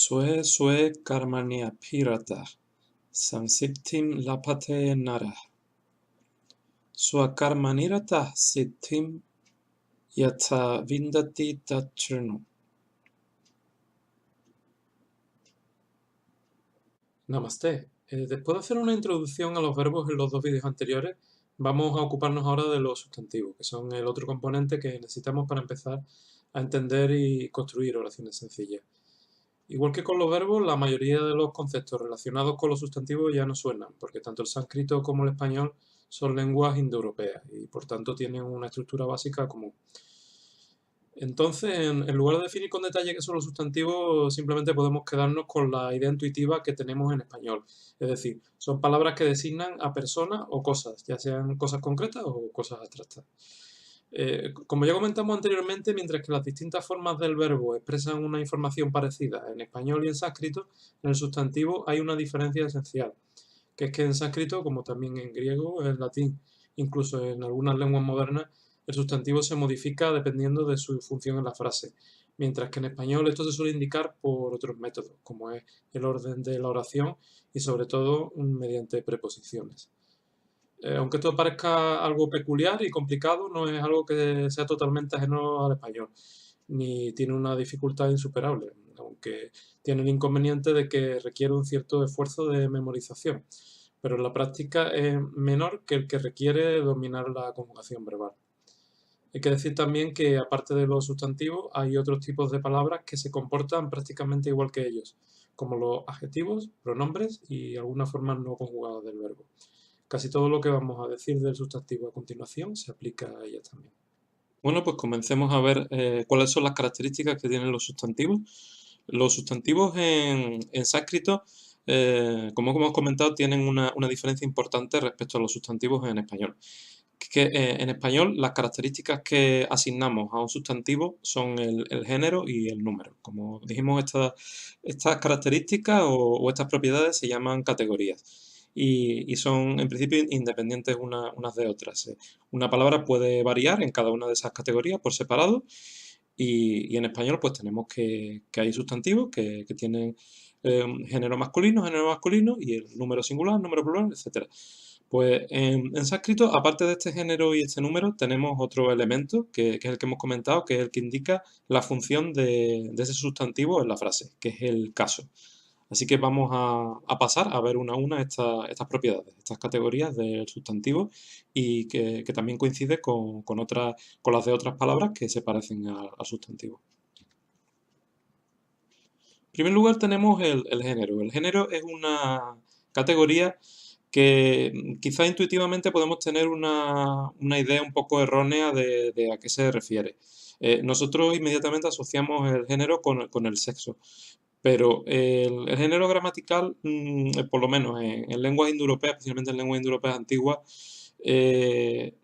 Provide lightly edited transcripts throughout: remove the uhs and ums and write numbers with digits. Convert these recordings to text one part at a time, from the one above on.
Sue sue karmania pirata, samsiptim lapate nara. Sua karmanirata sittim yata vindati tatrinu. Namaste. Después de hacer una introducción a los verbos en los dos vídeos anteriores, vamos a ocuparnos ahora de los sustantivos, que son el otro componente que necesitamos para empezar a entender y construir oraciones sencillas. Igual que con los verbos, la mayoría de los conceptos relacionados con los sustantivos ya no suenan, porque tanto el sánscrito como el español son lenguas indoeuropeas y por tanto tienen una estructura básica común. Entonces, en lugar de definir con detalle qué son los sustantivos, simplemente podemos quedarnos con la idea intuitiva que tenemos en español. Es decir, son palabras que designan a personas o cosas, ya sean cosas concretas o cosas abstractas. Como ya comentamos anteriormente, mientras que las distintas formas del verbo expresan una información parecida en español y en sánscrito, en el sustantivo hay una diferencia esencial, que es que en sánscrito, como también en griego, en latín, incluso en algunas lenguas modernas, el sustantivo se modifica dependiendo de su función en la frase, mientras que en español esto se suele indicar por otros métodos, como es el orden de la oración y sobre todo mediante preposiciones. Aunque esto parezca algo peculiar y complicado, no es algo que sea totalmente ajeno al español, ni tiene una dificultad insuperable, aunque tiene el inconveniente de que requiere un cierto esfuerzo de memorización, pero en la práctica es menor que el que requiere dominar la conjugación verbal. Hay que decir también que, aparte de los sustantivos, hay otros tipos de palabras que se comportan prácticamente igual que ellos, como los adjetivos, pronombres y algunas formas no conjugadas del verbo. Casi todo lo que vamos a decir del sustantivo a continuación se aplica a ellas también. Bueno, pues comencemos a ver cuáles son las características que tienen los sustantivos. Los sustantivos en sánscrito, como hemos comentado, tienen una diferencia importante respecto a los sustantivos en español. En español las características que asignamos a un sustantivo son el género y el número. Como dijimos, estas características o estas propiedades se llaman categorías y son en principio independientes unas de otras. Una palabra puede variar en cada una de esas categorías por separado y en español pues tenemos que hay sustantivos que tienen género masculino y el número singular, número plural, etc. Pues en sánscrito, aparte de este género y este número, tenemos otro elemento que es el que hemos comentado, que es el que indica la función de ese sustantivo en la frase, que es el caso. Así que vamos a pasar a ver una a una estas propiedades, estas categorías del sustantivo y que también coincide con las de otras palabras que se parecen al sustantivo. En primer lugar tenemos el género. El género es una categoría que quizá intuitivamente podemos tener una idea un poco errónea de a qué se refiere. Nosotros inmediatamente asociamos el género con el sexo, pero el género gramatical, por lo menos en lenguas indoeuropeas, especialmente en lenguas indoeuropeas antiguas,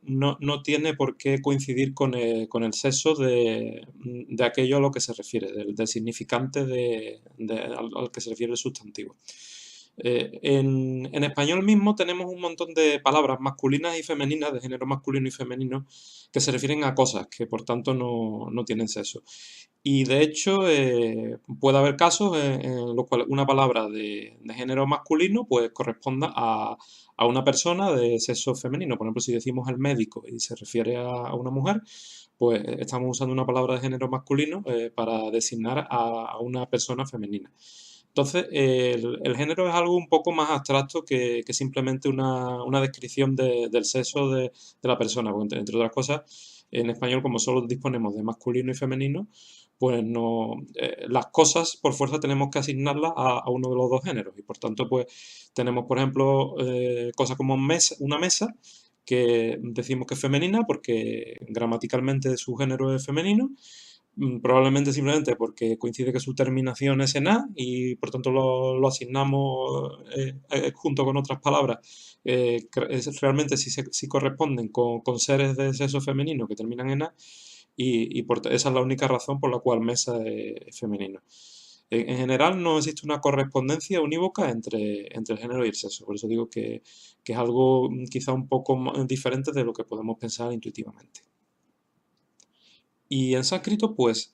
no tiene por qué coincidir con el sexo de aquello a lo que se refiere, del significante al que se refiere el sustantivo. En español mismo tenemos un montón de palabras masculinas y femeninas, de género masculino y femenino, que se refieren a cosas que por tanto no tienen sexo. Y de hecho puede haber casos en los cuales una palabra de género masculino pues corresponda a una persona de sexo femenino. Por ejemplo, si decimos el médico y se refiere a una mujer, pues estamos usando una palabra de género masculino para designar a una persona femenina. Entonces, el género es algo un poco más abstracto que simplemente una descripción del sexo de la persona, porque entre otras cosas, en español, como solo disponemos de masculino y femenino, pues no, las cosas por fuerza tenemos que asignarlas a uno de los dos géneros y por tanto pues tenemos por ejemplo cosas como una mesa que decimos que es femenina porque gramaticalmente su género es femenino, probablemente simplemente porque coincide que su terminación es en A y por tanto lo asignamos junto con otras palabras. Realmente sí corresponden con seres de sexo femenino que terminan en A y esa es la única razón por la cual mesa es femenino. En general no existe una correspondencia unívoca entre el género y el sexo, por eso digo que es algo quizá un poco diferente de lo que podemos pensar intuitivamente. Y en sánscrito, pues,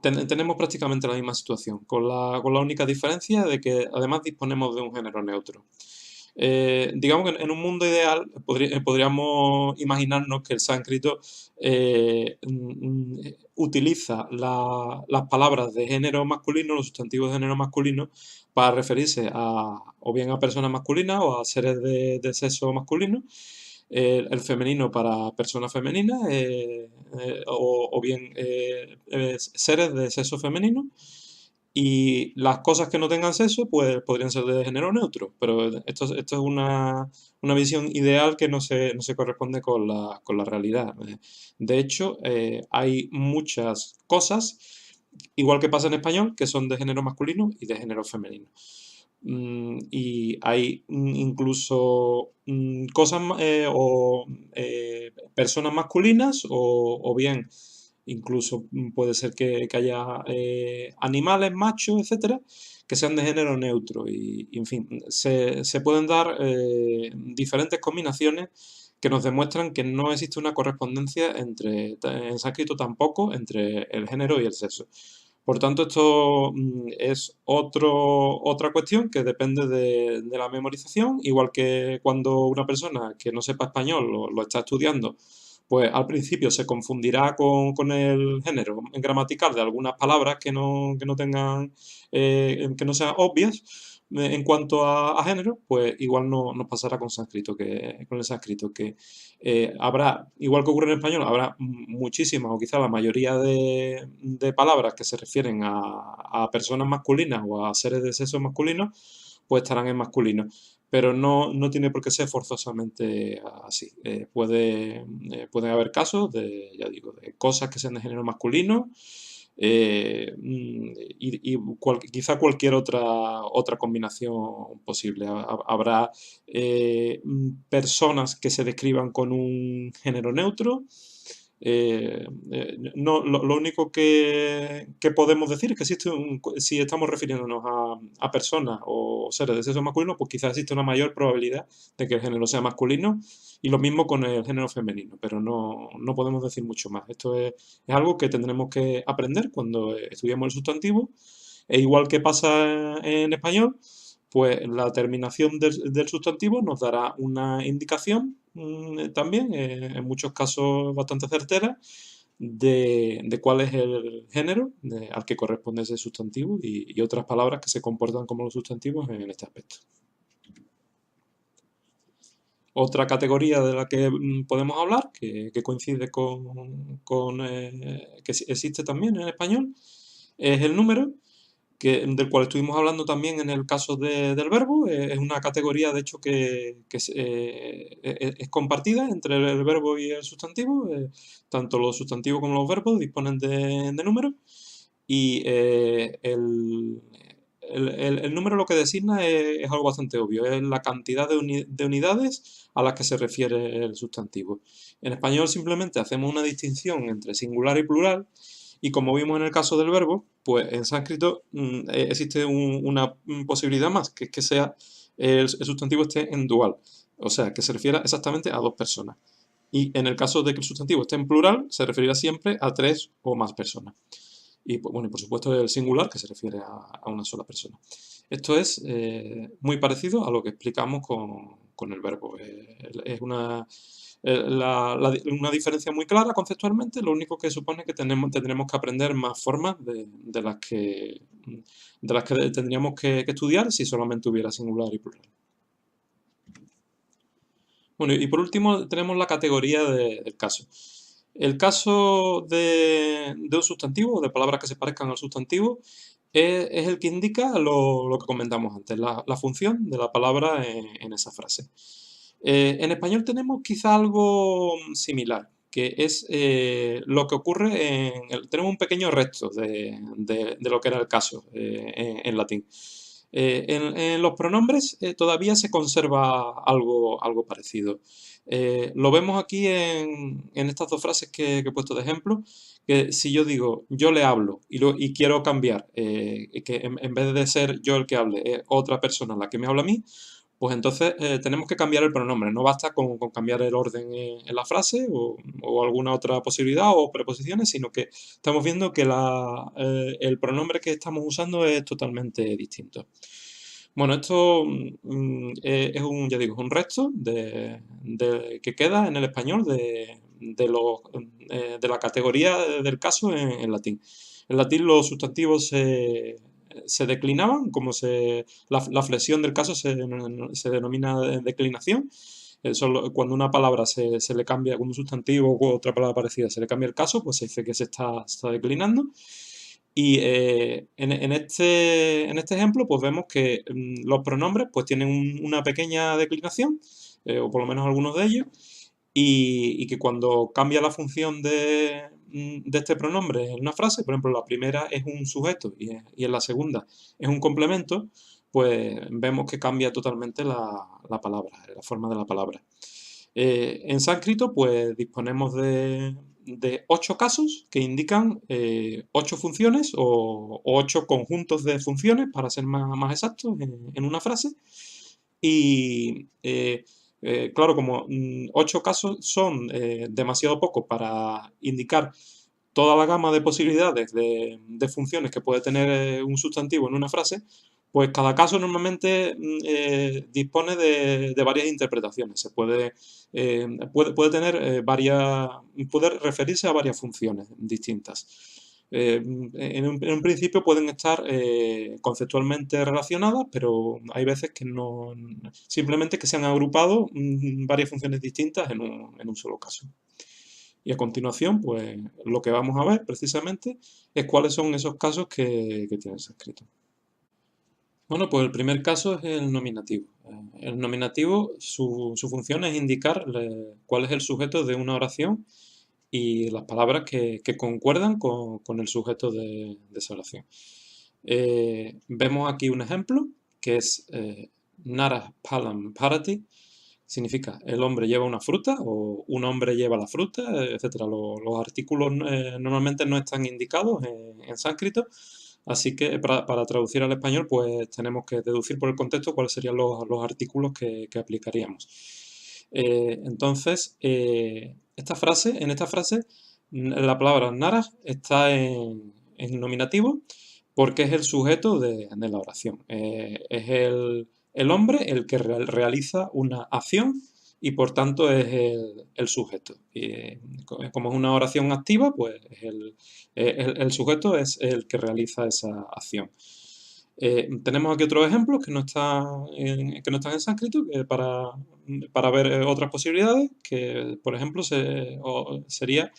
tenemos prácticamente la misma situación, con la única diferencia de que además disponemos de un género neutro. Digamos que en un mundo ideal podríamos imaginarnos que el sánscrito utiliza las palabras de género masculino, los sustantivos de género masculino, para referirse o bien a personas masculinas o a seres de sexo masculino, el femenino para personas femeninas, o bien seres de sexo femenino, y las cosas que no tengan sexo pues podrían ser de género neutro, pero esto es una visión ideal que no se corresponde con la realidad. De hecho, hay muchas cosas, igual que pasa en español, que son de género masculino y de género femenino. Y hay incluso cosas o personas masculinas o bien incluso puede ser que haya animales, machos, etcétera, que sean de género neutro. Y en fin, se pueden dar diferentes combinaciones que nos demuestran que no existe una correspondencia en sánscrito tampoco, entre el género y el sexo. Por tanto, esto es otra cuestión que depende de la memorización, igual que cuando una persona que no sepa español lo está estudiando, pues al principio se confundirá con el género gramatical de algunas palabras que no tengan, que no sean obvias en cuanto a género, pues igual no nos pasará con sánscrito, con el sánscrito, que habrá, igual que ocurre en español, habrá muchísimas o quizá la mayoría de palabras que se refieren a personas masculinas o a seres de sexo masculino, pues estarán en masculino. Pero no tiene por qué ser forzosamente así. Pueden haber casos ya digo, de cosas que sean de género masculino, quizá cualquier otra combinación posible. Habrá personas que se describan con un género neutro. No, lo único que podemos decir es que si estamos refiriéndonos a personas o seres de sexo masculino, pues quizás existe una mayor probabilidad de que el género sea masculino, y lo mismo con el género femenino, pero no podemos decir mucho más. Esto es algo que tendremos que aprender cuando estudiamos el sustantivo, e igual que pasa en español, pues la terminación del sustantivo nos dará una indicación también, en muchos casos bastante certera, de cuál es el género al que corresponde ese sustantivo y otras palabras que se comportan como los sustantivos en este aspecto. Otra categoría de la que podemos hablar, que coincide que existe también en español, es el número, del cual estuvimos hablando también en el caso del verbo. Es una categoría, de hecho, que es compartida entre el verbo y el sustantivo. Tanto los sustantivos como los verbos disponen de números, y el número lo que designa es algo bastante obvio, es la cantidad de unidades a las que se refiere el sustantivo. En español simplemente hacemos una distinción entre singular y plural, y como vimos en el caso del verbo, pues en sánscrito existe una posibilidad más, que es que el sustantivo esté en dual, o sea, que se refiera exactamente a dos personas. Y en el caso de que el sustantivo esté en plural, se referirá siempre a tres o más personas. Y, pues, bueno, y por supuesto el singular, que se refiere a una sola persona. Esto es muy parecido a lo que explicamos con el verbo. Es una diferencia muy clara conceptualmente. Lo único que supone que tendremos que aprender más formas de las que tendríamos que estudiar si solamente hubiera singular y plural. Bueno, y por último tenemos la categoría del caso. El caso de un sustantivo, de palabras que se parezcan al sustantivo, es el que indica lo que comentamos antes, la función de la palabra en esa frase. En español tenemos quizá algo similar, que es lo que ocurre tenemos un pequeño resto de lo que era el caso en latín. En los pronombres todavía se conserva algo parecido. Lo vemos aquí en estas dos frases que he puesto de ejemplo, que si yo digo yo le hablo y quiero cambiar, que en vez de ser yo el que hable, es otra persona la que me habla a mí, pues entonces tenemos que cambiar el pronombre. No basta con cambiar el orden en la frase o alguna otra posibilidad o preposiciones, sino que estamos viendo que el pronombre que estamos usando es totalmente distinto. Bueno, esto es un, ya digo, es un resto que queda en el español de la categoría del caso en latín. En latín los sustantivos se declinaban, la flexión del caso se denomina declinación. Cuando una palabra se le cambia, con un sustantivo u otra palabra parecida, se le cambia el caso, pues se dice que se está declinando. Y en este ejemplo, pues vemos que los pronombres pues tienen una pequeña declinación, o por lo menos algunos de ellos, y que cuando cambia la función de este pronombre en una frase, por ejemplo, la primera es un sujeto y en la segunda es un complemento, pues vemos que cambia totalmente la palabra, la forma de la palabra. En sánscrito, pues disponemos de 8 casos que indican 8 funciones o 8 conjuntos de funciones, para ser más exactos, en una frase. Y claro, como 8 casos son demasiado pocos para indicar toda la gama de posibilidades de funciones que puede tener un sustantivo en una frase, pues cada caso normalmente dispone de varias interpretaciones. Puede tener puede referirse a varias funciones distintas. En un principio pueden estar conceptualmente relacionadas, pero hay veces que no, simplemente que se han agrupado varias funciones distintas en un solo caso. Y a continuación, pues lo que vamos a ver precisamente es cuáles son esos casos que tiene el sánscrito. Bueno, pues el primer caso es el nominativo. El nominativo, su función es indicar cuál es el sujeto de una oración y las palabras que concuerdan con el sujeto de esa oración. Vemos aquí un ejemplo que es Nara Palam Parati, significa el hombre lleva una fruta o un hombre lleva la fruta, etcétera. Los artículos normalmente no están indicados en sánscrito, así que para traducir al español pues tenemos que deducir por el contexto cuáles serían los artículos que aplicaríamos. Entonces, en esta frase, la palabra nara está en nominativo porque es el sujeto de la oración. Es el hombre el que realiza una acción y por tanto es el sujeto. Y, como es una oración activa, pues el sujeto es el que realiza esa acción. Tenemos aquí otros ejemplos que no están en sánscrito para ver otras posibilidades, que por ejemplo sería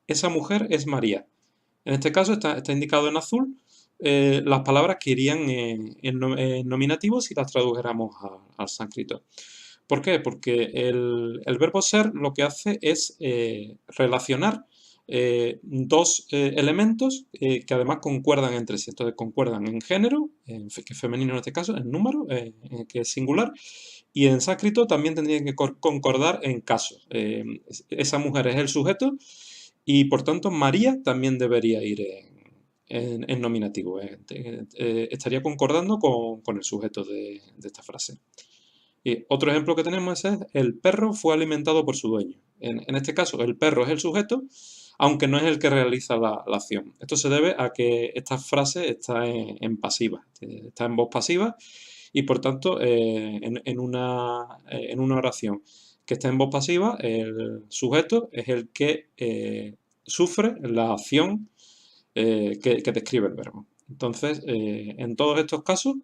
esa mujer es María. En este caso está indicado en azul las palabras que irían en nominativo si las tradujéramos al sánscrito. ¿Por qué? Porque el verbo ser lo que hace es relacionar dos elementos que además concuerdan entre sí. Entonces concuerdan en género, que es femenino en este caso, en número, que es singular, y en sánscrito también tendrían que concordar en caso. Esa mujer es el sujeto y por tanto María también debería ir en nominativo. Estaría concordando con el sujeto de esta frase. Y otro ejemplo que tenemos es el perro fue alimentado por su dueño. En este caso, el perro es el sujeto, aunque no es el que realiza la acción. Esto se debe a que esta frase está en pasiva, está en voz pasiva y por tanto en una oración que está en voz pasiva, el sujeto es el que sufre la acción que describe el verbo. Entonces, en todos estos casos,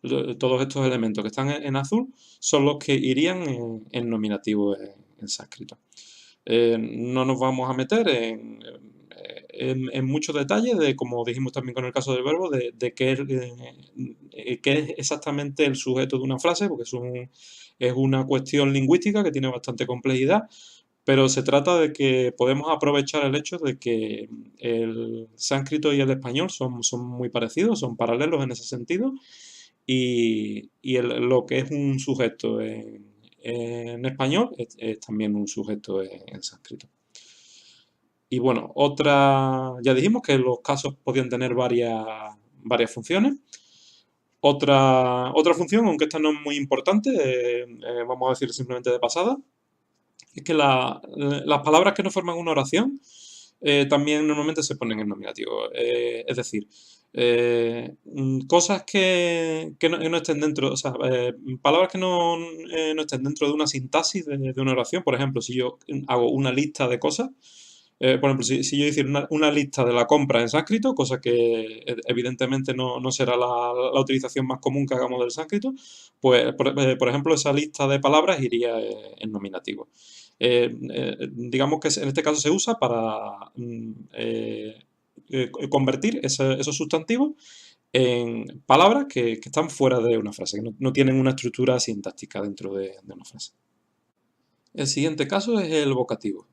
todos estos elementos que están en azul son los que irían en nominativo en sánscrito. No nos vamos a meter en muchos detalles de, como dijimos también con el caso del verbo, de qué es exactamente el sujeto de una frase, porque es una cuestión lingüística que tiene bastante complejidad, pero se trata de que podemos aprovechar el hecho de que el sánscrito y el español son muy parecidos, son paralelos en ese sentido, y lo que es un sujeto en español es también un sujeto en sánscrito. Y bueno, ya dijimos que los casos podían tener varias funciones. Otra función, aunque esta no es muy importante, vamos a decir simplemente de pasada, es que las palabras que no forman una oración también normalmente se ponen en nominativo. Es decir, cosas que no estén dentro, o sea, palabras que no estén dentro de una sintaxis de una oración. Por ejemplo, si yo hago una lista de cosas, por ejemplo, si yo hiciera una lista de la compra en sánscrito, cosa que evidentemente no será la utilización más común que hagamos del sánscrito, pues, por ejemplo, esa lista de palabras iría en nominativo. Digamos que en este caso se usa para convertir esos sustantivos en palabras que están fuera de una frase, que no tienen una estructura sintáctica dentro de una frase. El siguiente caso es el vocativo.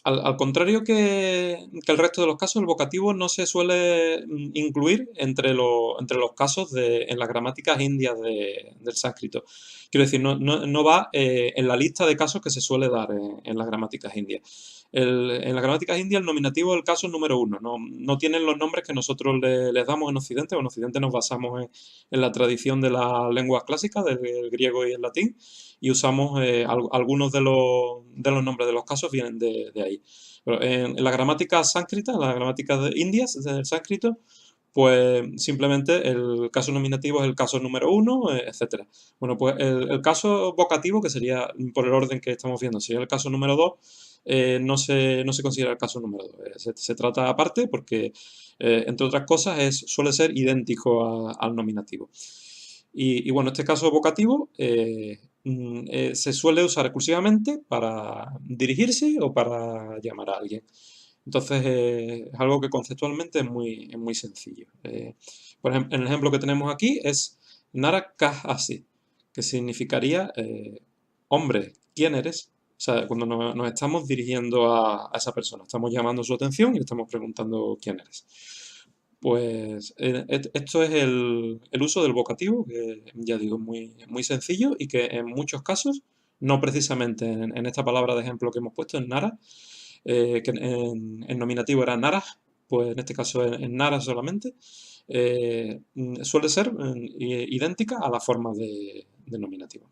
Al contrario que el resto de los casos, el vocativo no se suele incluir entre los casos en las gramáticas indias del sánscrito. Quiero decir, no va en la lista de casos que se suele dar en las gramáticas indias. En las gramáticas indias el nominativo es el caso número uno. No tienen los nombres que nosotros les damos en Occidente. En Occidente nos basamos en la tradición de las lenguas clásicas, del griego y el latín, y usamos algunos de los nombres de los casos vienen de ahí. Pero en la gramática sánscrita, en las gramáticas indias del sánscrito, pues simplemente el caso nominativo es el caso número uno, etcétera. Bueno, pues el caso vocativo, que sería por el orden que estamos viendo, sería el caso número 2, no se considera el caso número 2. Se trata aparte porque, entre otras cosas, suele ser idéntico al nominativo. Y bueno, este caso vocativo se suele usar exclusivamente para dirigirse o para llamar a alguien. Entonces es algo que conceptualmente es muy sencillo. Por ejemplo, el ejemplo que tenemos aquí es Nara Kahasi, que significaría hombre, ¿quién eres? O sea, cuando nos estamos dirigiendo a esa persona, estamos llamando su atención y le estamos preguntando quién eres. Pues esto es el uso del vocativo, que ya digo, muy sencillo y que en muchos casos, no precisamente en esta palabra de ejemplo que hemos puesto, en Nara, que en nominativo era Nara, pues en este caso en Nara solamente, suele ser idéntica a la forma de nominativo.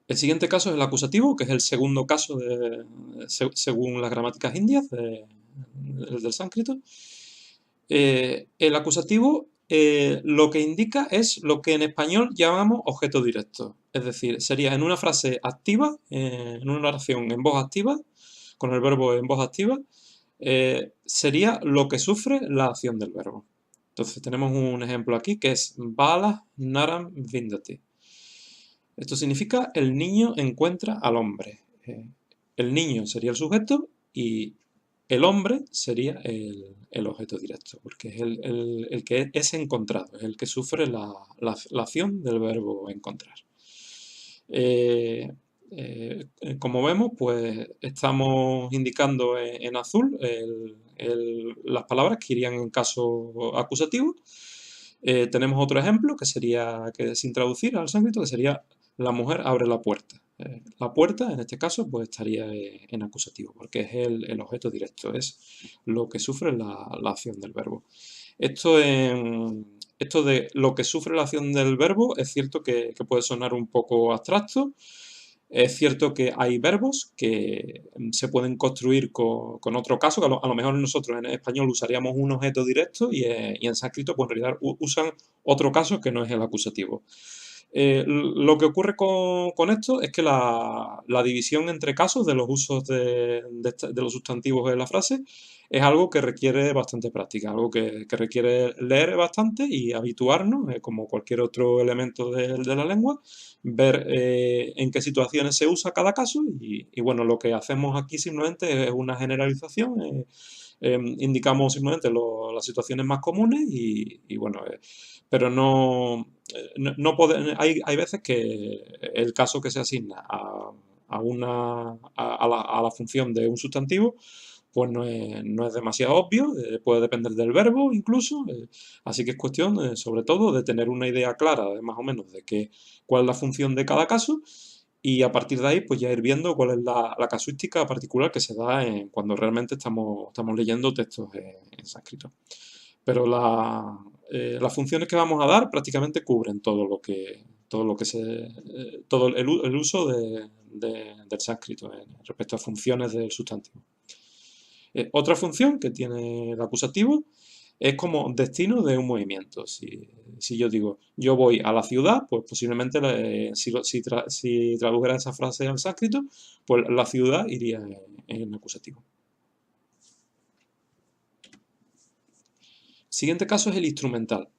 El siguiente caso es el acusativo, que es el segundo caso según las gramáticas indias del sánscrito. El acusativo lo que indica es lo que en español llamamos objeto directo. Es decir, sería en una frase activa, en una oración en voz activa, con el verbo en voz activa, sería lo que sufre la acción del verbo. Entonces tenemos un ejemplo aquí que es Bala Naram Vindati. Esto significa el niño encuentra al hombre. El niño sería el sujeto y el hombre sería el objeto directo, porque es el que es encontrado, es el que sufre la acción del verbo encontrar. Como vemos, pues estamos indicando en azul las palabras que irían en caso acusativo. Tenemos otro ejemplo que sería, que sin traducir al sánscrito, que sería la mujer abre la puerta. La puerta, en este caso, pues estaría en acusativo, porque es el objeto directo, es lo que sufre la acción del verbo. Esto de lo que sufre la acción del verbo es cierto que puede sonar un poco abstracto. Es cierto que hay verbos que se pueden construir con otro caso, que a lo mejor nosotros en español usaríamos un objeto directo y en sánscrito pues en realidad usan otro caso que no es el acusativo. Lo que ocurre con esto es que la división entre casos de los usos de los sustantivos en la frase es algo que requiere bastante práctica, algo que requiere leer bastante y habituarnos, como cualquier otro elemento de la lengua, ver en qué situaciones se usa cada caso y bueno, lo que hacemos aquí simplemente es una generalización. Indicamos simplemente las situaciones más comunes y bueno, pero hay veces que el caso que se asigna a la función de un sustantivo pues no es demasiado obvio, puede depender del verbo incluso, así que es cuestión sobre todo de tener una idea clara más o menos de cuál es la función de cada caso y a partir de ahí pues ya ir viendo cuál es la casuística particular que se da cuando realmente estamos leyendo textos en sánscrito. Pero las funciones que vamos a dar prácticamente cubren todo el uso del sánscrito respecto a funciones del sustantivo. Otra función que tiene el acusativo es como destino de un movimiento. Si yo digo, yo voy a la ciudad, pues posiblemente si tradujera esa frase al sánscrito, pues la ciudad iría en acusativo. Siguiente caso es el instrumental.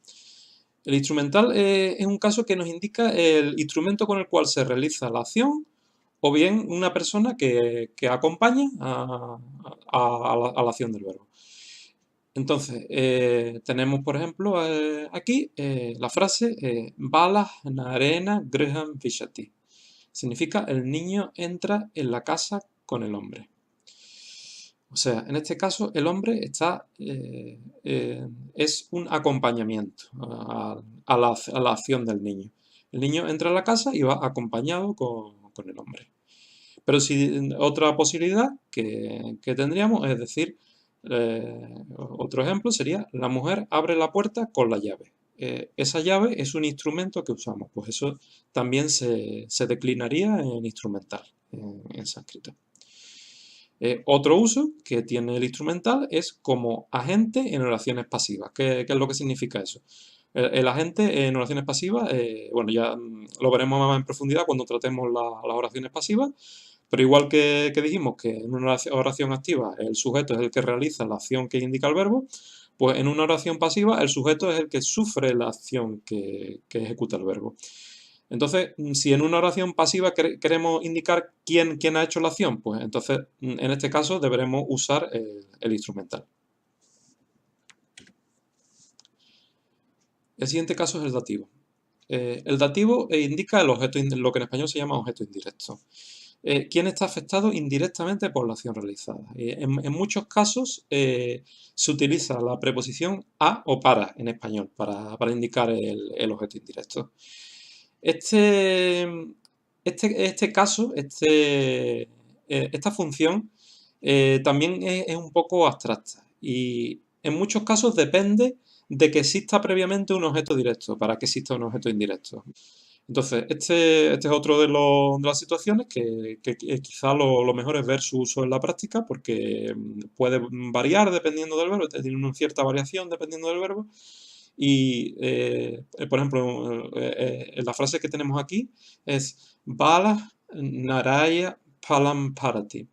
El instrumental es un caso que nos indica el instrumento con el cual se realiza la acción o bien una persona que acompaña a la acción del verbo. Entonces, tenemos, por ejemplo, aquí la frase Balas narena graham vishati. Significa el niño entra en la casa con el hombre. O sea, en este caso el hombre es un acompañamiento a la acción del niño. El niño entra a la casa y va acompañado con el hombre. Pero otra posibilidad que tendríamos es decir, otro ejemplo sería la mujer abre la puerta con la llave. Esa llave es un instrumento que usamos, pues eso también se declinaría en instrumental, en sánscrito. Otro uso que tiene el instrumental es como agente en oraciones pasivas. ¿Qué es lo que significa eso? El agente en oraciones pasivas, bueno, ya lo veremos más en profundidad cuando tratemos las oraciones pasivas, pero igual que dijimos que en una oración activa el sujeto es el que realiza la acción que indica el verbo, pues en una oración pasiva el sujeto es el que sufre la acción que ejecuta el verbo. Entonces, si en una oración pasiva queremos indicar quién ha hecho la acción, pues entonces en este caso deberemos usar el instrumental. El siguiente caso es el dativo. El dativo indica el objeto, lo que en español se llama objeto indirecto. ¿Quién está afectado indirectamente por la acción realizada? En muchos casos se utiliza la preposición a o para en español para indicar el objeto indirecto. Este caso, esta función también es un poco abstracta y en muchos casos depende de que exista previamente un objeto directo para que exista un objeto indirecto. Entonces, este es otro de las situaciones que quizá lo mejor es ver su uso en la práctica porque puede variar dependiendo del verbo, tiene una cierta variación dependiendo del verbo. Y, por ejemplo, la frase que tenemos aquí es Bala Naraya Palam Parati.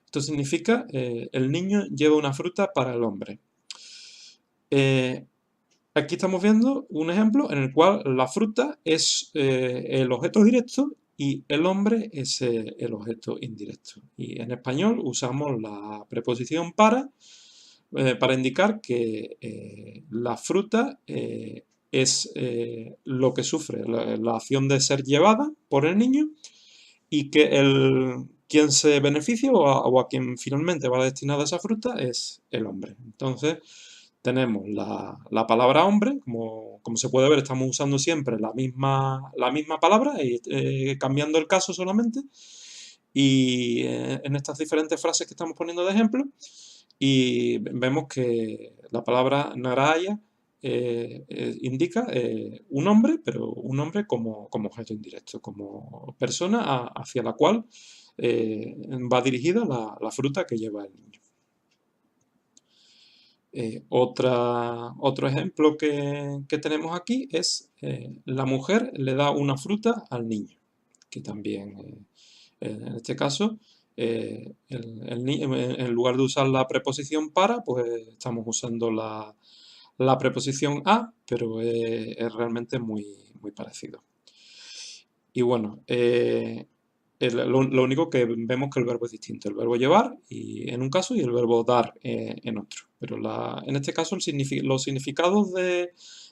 Esto significa el niño lleva una fruta para el hombre. Aquí estamos viendo un ejemplo en el cual la fruta es el objeto directo y el hombre es el objeto indirecto. Y en español usamos la preposición para indicar que la fruta es lo que sufre la acción de ser llevada por el niño y que quien se beneficia o a quien finalmente va destinada esa fruta es el hombre. Entonces, tenemos la palabra hombre, como se puede ver, estamos usando siempre la misma palabra, cambiando el caso solamente, y en estas diferentes frases que estamos poniendo de ejemplo, y vemos que la palabra naraya indica un hombre, pero un hombre como objeto indirecto, como persona hacia la cual va dirigida la fruta que lleva el niño. Otro ejemplo que tenemos aquí es la mujer le da una fruta al niño, que también en este caso en lugar de usar la preposición para, pues estamos usando la preposición a, pero es realmente muy parecido. Y bueno, lo único que vemos que el verbo es distinto. El verbo llevar en un caso y el verbo dar en otro. Pero en este caso los significados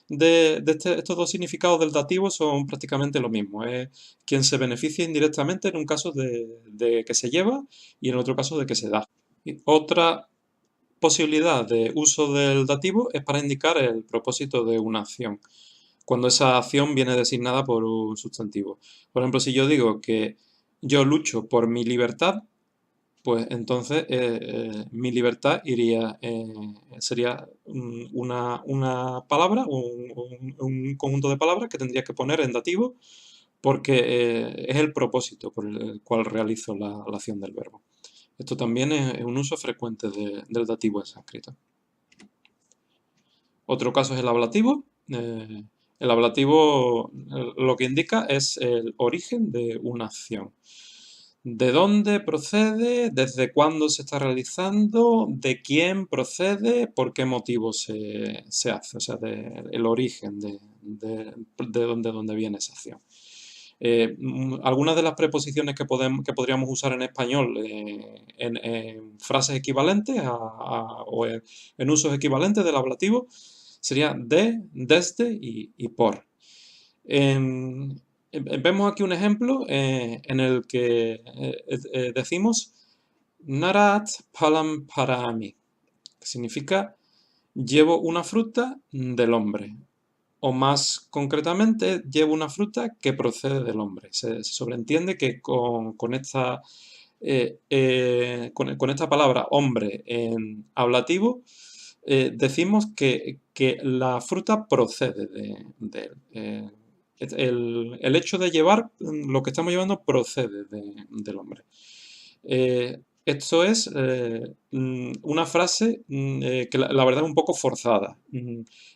estos dos significados del dativo son prácticamente lo mismo. Es quien se beneficia indirectamente en un caso de que se lleva y en otro caso de que se da. Y otra posibilidad de uso del dativo es para indicar el propósito de una acción. cuando esa acción viene designada por un sustantivo. Por ejemplo, si yo digo que yo lucho por mi libertad, pues entonces mi libertad sería una palabra, un conjunto de palabras que tendría que poner en dativo porque es el propósito por el cual realizo la acción del verbo. Esto también es un uso frecuente del dativo en sánscrito. Otro caso es el ablativo. El ablativo lo que indica es el origen de una acción. ¿De dónde procede? ¿Desde cuándo se está realizando? ¿De quién procede? ¿Por qué motivo se hace? O sea, el origen de dónde viene esa acción. Algunas de las preposiciones que podríamos usar en español en frases equivalentes o en usos equivalentes del ablativo sería de, desde y por. Vemos aquí un ejemplo en el que decimos Narat palam parami, que significa llevo una fruta del hombre. O más concretamente, llevo una fruta que procede del hombre. Se sobreentiende que con esta palabra hombre en ablativo, decimos que la fruta procede de él. El hecho de llevar, lo que estamos llevando procede del hombre. Esto es una frase que la verdad es un poco forzada.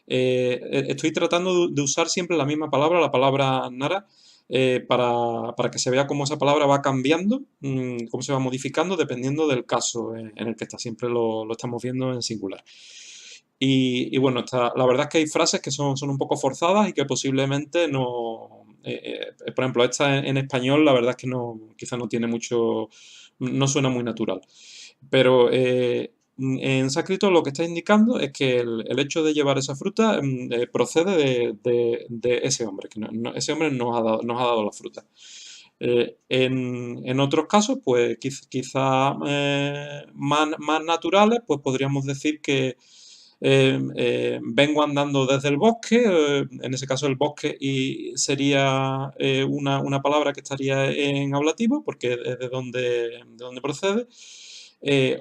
Estoy tratando de usar siempre la misma palabra, la palabra nara, para que se vea cómo esa palabra va cambiando, cómo se va modificando dependiendo del caso en el que está. Siempre lo estamos viendo en singular. Y bueno, la verdad es que hay frases que son un poco forzadas y que posiblemente no... por ejemplo, esta en español la verdad es que quizá no tiene mucho... no suena muy natural. Pero en sánscrito lo que está indicando es que el hecho de llevar esa fruta procede de ese hombre, que ese hombre nos ha dado la fruta. En otros casos, pues quizá más naturales, pues podríamos decir que vengo andando desde el bosque, en ese caso el bosque y sería una palabra que estaría en ablativo porque es de donde procede.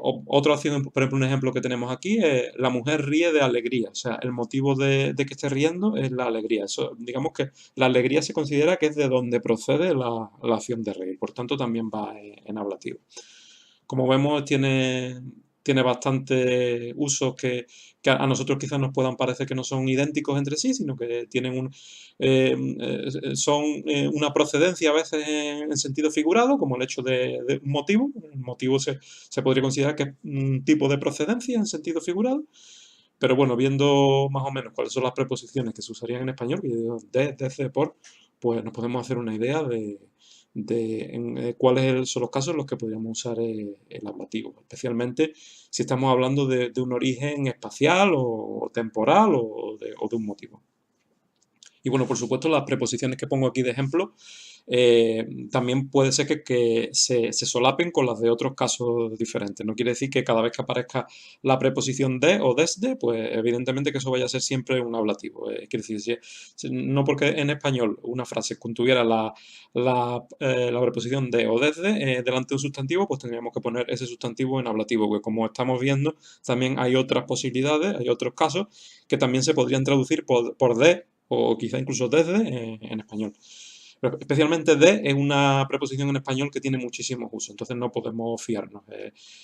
Otra opción, por ejemplo, un ejemplo que tenemos aquí es la mujer ríe de alegría, o sea, el motivo de que esté riendo es la alegría. Eso, digamos que la alegría se considera que es de donde procede la acción de reír, por tanto también va en ablativo. Como vemos, tiene bastantes usos que a nosotros quizás nos puedan parecer que no son idénticos entre sí, sino que tienen son una procedencia a veces en sentido figurado, como el hecho de un motivo. El motivo se podría considerar que es un tipo de procedencia en sentido figurado. Pero bueno, viendo más o menos cuáles son las preposiciones que se usarían en español, desde, por, pues nos podemos hacer una idea de cuáles son los casos en los que podríamos usar el ablativo, especialmente si estamos hablando de un origen espacial o temporal o de un motivo. Y bueno, por supuesto, las preposiciones que pongo aquí de ejemplo también puede ser que se solapen con las de otros casos diferentes. No quiere decir que cada vez que aparezca la preposición de o desde, pues evidentemente que eso vaya a ser siempre un ablativo. Quiere decir, no porque en español una frase contuviera la preposición de o desde delante de un sustantivo, pues tendríamos que poner ese sustantivo en ablativo, porque como estamos viendo, también hay otras posibilidades, hay otros casos que también se podrían traducir por de o quizá incluso desde en español. Pero especialmente de es una preposición en español que tiene muchísimos usos, entonces no podemos fiarnos.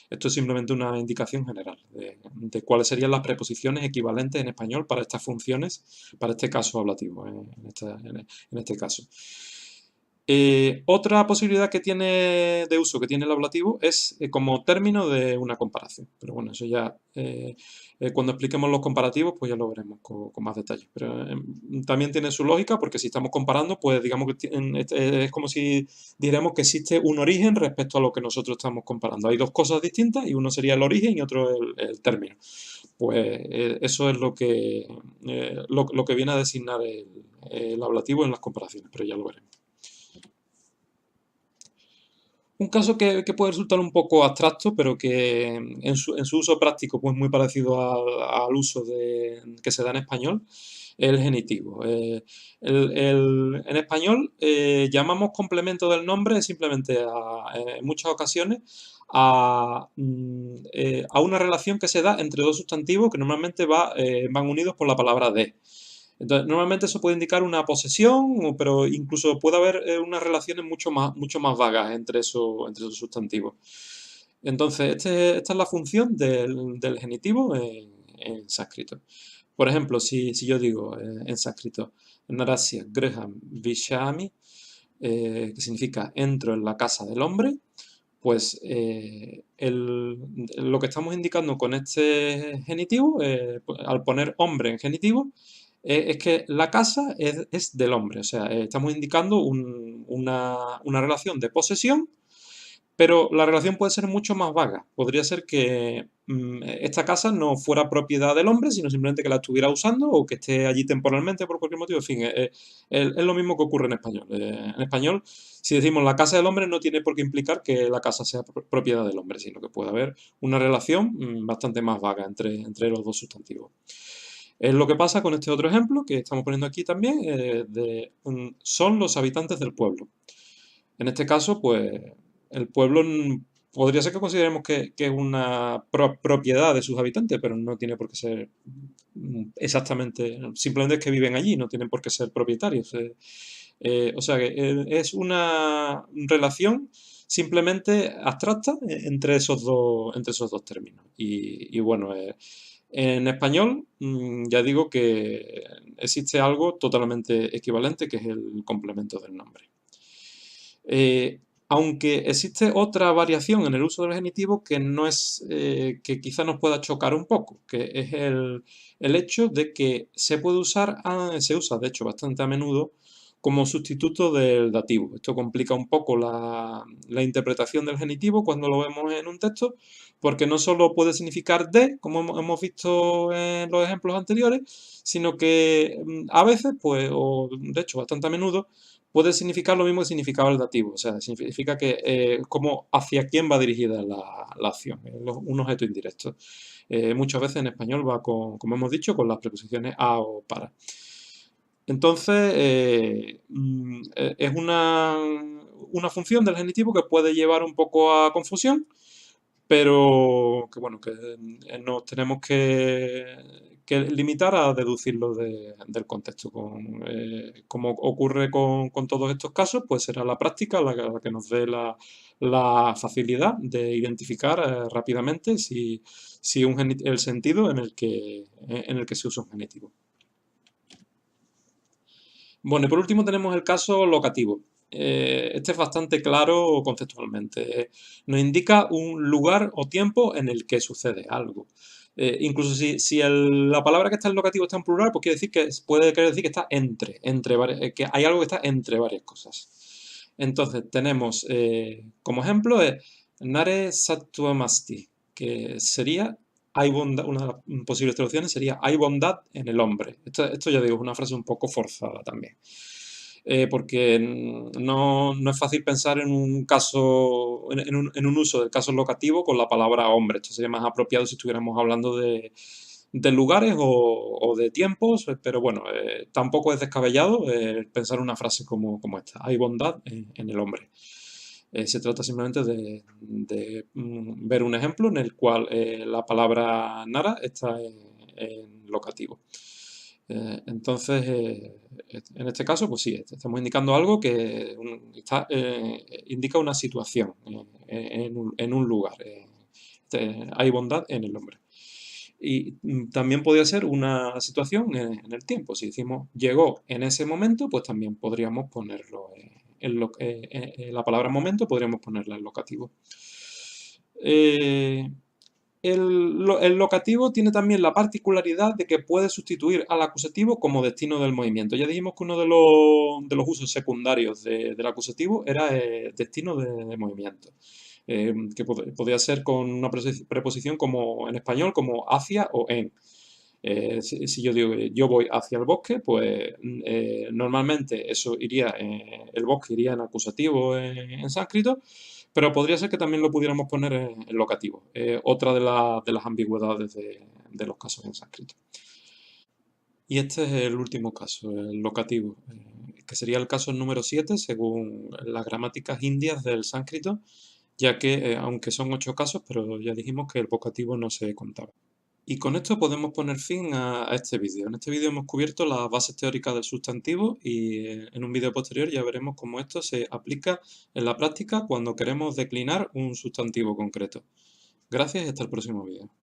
Esto es simplemente una indicación general de cuáles serían las preposiciones equivalentes en español para estas funciones, para este caso ablativo, en este caso. Otra posibilidad que tiene de uso que tiene el ablativo es como término de una comparación. Pero bueno, eso ya cuando expliquemos los comparativos pues ya lo veremos con más detalle. Pero también tiene su lógica porque si estamos comparando pues digamos que es como si dijéramos que existe un origen respecto a lo que nosotros estamos comparando. Hay dos cosas distintas y uno sería el origen y otro el término. Pues eso es lo que viene a designar el ablativo en las comparaciones, pero ya lo veremos. Un caso que puede resultar un poco abstracto, pero que en su uso práctico pues muy parecido al uso que se da en español, el genitivo. En español llamamos complemento del nombre simplemente en muchas ocasiones a una relación que se da entre dos sustantivos que normalmente van unidos por la palabra de. Entonces, normalmente eso puede indicar una posesión, pero incluso puede haber unas relaciones mucho más vagas entre esos sustantivos. Entonces, esta es la función del genitivo en sánscrito. Por ejemplo, si yo digo en sánscrito, Narasya Graham Vishami, que significa entro en la casa del hombre, pues lo que estamos indicando con este genitivo, al poner hombre en genitivo, es que la casa es del hombre. O sea, estamos indicando una relación de posesión, pero la relación puede ser mucho más vaga. Podría ser que esta casa no fuera propiedad del hombre, sino simplemente que la estuviera usando o que esté allí temporalmente por cualquier motivo. En fin, es lo mismo que ocurre en español. En español, si decimos la casa del hombre, no tiene por qué implicar que la casa sea propiedad del hombre, sino que puede haber una relación bastante más vaga entre los dos sustantivos. Es lo que pasa con este otro ejemplo que estamos poniendo aquí también, son los habitantes del pueblo. En este caso, pues el pueblo podría ser que consideremos que es una propiedad de sus habitantes, pero no tiene por qué ser exactamente, simplemente es que viven allí, no tienen por qué ser propietarios. O sea que es una relación simplemente abstracta entre esos dos términos. Y bueno, en español ya digo que existe algo totalmente equivalente, que es el complemento del nombre. Aunque existe otra variación en el uso del genitivo que no es que quizá nos pueda chocar un poco, que es el hecho de que se puede usar, se usa de hecho bastante a menudo como sustituto del dativo. Esto complica un poco la interpretación del genitivo cuando lo vemos en un texto, porque no solo puede significar de, como hemos visto en los ejemplos anteriores, sino que a veces, pues, o de hecho bastante a menudo, puede significar lo mismo que significaba el dativo. O sea, significa que como hacia quién va dirigida la acción, un objeto indirecto. Muchas veces en español va como hemos dicho, con las preposiciones a o para. Entonces, es una función del genitivo que puede llevar un poco a confusión, pero que bueno, que nos tenemos que limitar a deducirlo del contexto. Como ocurre con todos estos casos, pues será la práctica la que nos dé la facilidad de identificar rápidamente si el sentido en el que se usa un genitivo. Bueno, y por último tenemos el caso locativo. Este es bastante claro conceptualmente. Nos indica un lugar o tiempo en el que sucede algo. Incluso si la palabra que está en locativo está en plural, pues puede querer decir que está entre varias, que hay algo que está entre varias cosas. Entonces tenemos como ejemplo Nare Sattva-masti, que sería hay bondad, una de las posibles traducciones sería hay bondad en el hombre. Esto ya digo, es una frase un poco forzada también. Porque no es fácil pensar en un caso, en un uso del caso locativo con la palabra hombre. Esto sería más apropiado si estuviéramos hablando de lugares o de tiempos, pero bueno, tampoco es descabellado pensar una frase como esta. Hay bondad en el hombre. Se trata simplemente de ver un ejemplo en el cual la palabra nara está en locativo. Entonces, en este caso, pues sí, estamos indicando algo que indica una situación en un lugar. Hay bondad en el hombre. Y también podría ser una situación en el tiempo. Si decimos llegó en ese momento, pues también podríamos ponerlo la palabra momento, podríamos ponerla en locativo. El locativo tiene también la particularidad de que puede sustituir al acusativo como destino del movimiento. Ya dijimos que uno de los usos secundarios del acusativo era destino de movimiento. Que podría ser con una preposición como en español, como hacia o en. Si yo digo yo voy hacia el bosque, pues normalmente el bosque iría en acusativo en sánscrito, pero podría ser que también lo pudiéramos poner en locativo. Otra de las ambigüedades de los casos en sánscrito. Y este es el último caso, el locativo, que sería el caso número 7 según las gramáticas indias del sánscrito, ya que aunque son 8 casos, pero ya dijimos que el vocativo no se contaba. Y con esto podemos poner fin a este vídeo. En este vídeo hemos cubierto las bases teóricas del sustantivo y en un vídeo posterior ya veremos cómo esto se aplica en la práctica cuando queremos declinar un sustantivo concreto. Gracias y hasta el próximo vídeo.